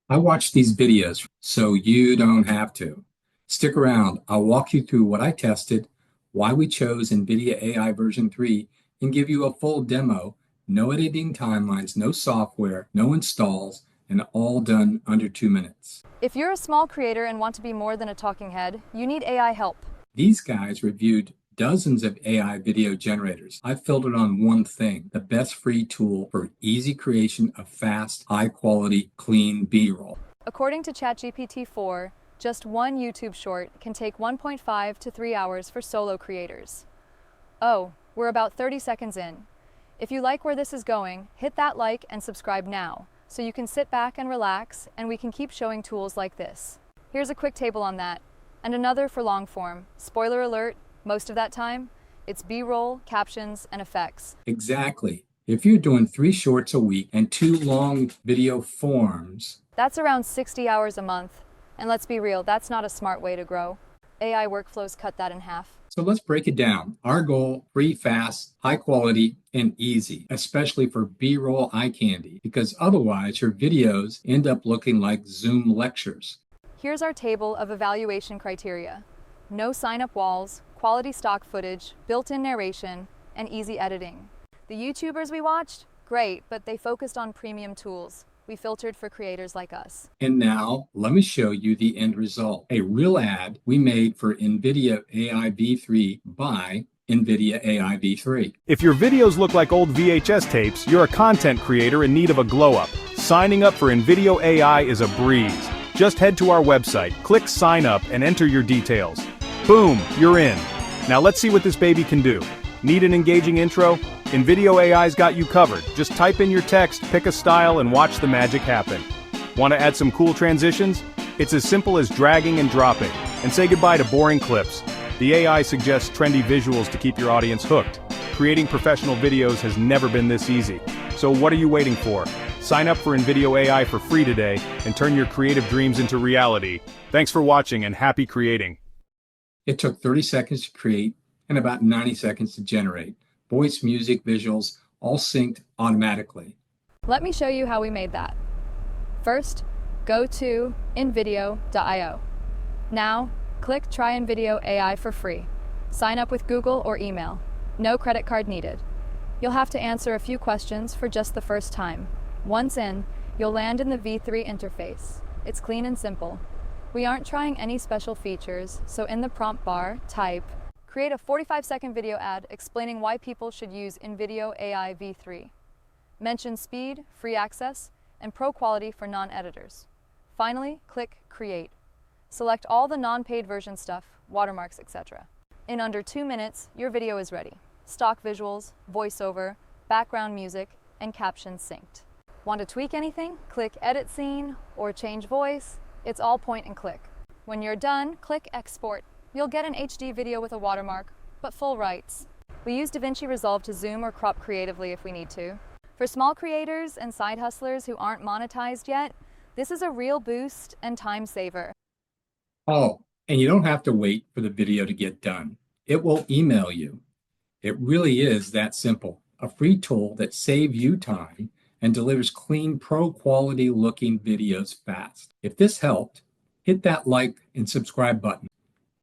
I watch these videos so you don't have to. Stick around. I'll walk you through what I tested, why we chose NVIDIA AI version 3, and give you a full demo. No editing timelines, no software, no installs, and all done under 2 minutes. If you're a small creator and want to be more than a talking head, you need AI help. These guys reviewed dozens of AI video generators. I filtered on one thing, the best free tool for easy creation of fast, high-quality, clean B-roll. According to ChatGPT-4, just one YouTube short can take 1.5 to 3 hours for solo creators. Oh, we're about 30 seconds in. If you like where this is going, hit that like and subscribe now, so you can sit back and relax and we can keep showing tools like this. Here's a quick table on that, and another for long form. Spoiler alert, most of that time, it's B-roll, captions, and effects. Exactly. If you're doing 3 shorts a week and 2 long video forms, that's around 60 hours a month. And let's be real, that's not a smart way to grow. AI workflows cut that in half. So let's break it down. Our goal, free, fast, high quality, and easy, especially for B-roll eye candy, because otherwise your videos end up looking like Zoom lectures. Here's our table of evaluation criteria. No sign-up walls, quality stock footage, built-in narration, and easy editing. The YouTubers we watched? Great, but they focused on premium tools. We filtered for creators like us. And now, let me show you the end result. A real ad we made for NVIDIA AI V3 by NVIDIA AI V3. If your videos look like old VHS tapes, you're a content creator in need of a glow-up. Signing up for NVIDIA AI is a breeze. Just head to our website, click Sign Up, and enter your details. Boom, you're in. Now let's see what this baby can do. Need an engaging intro? InVideo AI's got you covered. Just type in your text, pick a style, and watch the magic happen. Want to add some cool transitions? It's as simple as dragging and dropping. And say goodbye to boring clips. The AI suggests trendy visuals to keep your audience hooked. Creating professional videos has never been this easy. So what are you waiting for? Sign up for InVideo AI for free today and turn your creative dreams into reality. Thanks for watching and happy creating. It took 30 seconds to create and about 90 seconds to generate. Voice, music, visuals, all synced automatically. Let me show you how we made that. First, go to InVideo.io. Now, click Try InVideo AI for free. Sign up with Google or email. No credit card needed. You'll have to answer a few questions for just the first time. Once in, you'll land in the V3 interface. It's clean and simple. We aren't trying any special features, so in the prompt bar, type, create a 45-second video ad explaining why people should use InVideo AI V3. Mention speed, free access, and pro quality for non-editors. Finally, click Create. Select all the non-paid version stuff, watermarks, etc. In under 2 minutes, your video is ready. Stock visuals, voiceover, background music, and captions synced. Want to tweak anything? Click Edit Scene or change voice. It's all point and click. When you're done, click Export. You'll get an HD video with a watermark, but full rights. We use DaVinci Resolve to zoom or crop creatively if we need to. For small creators and side hustlers who aren't monetized yet, this is a real boost and time saver. Oh, and you don't have to wait for the video to get done. It will email you. It really is that simple. A free tool that saves you time and delivers clean, pro-quality looking videos fast. If this helped, hit that like and subscribe button.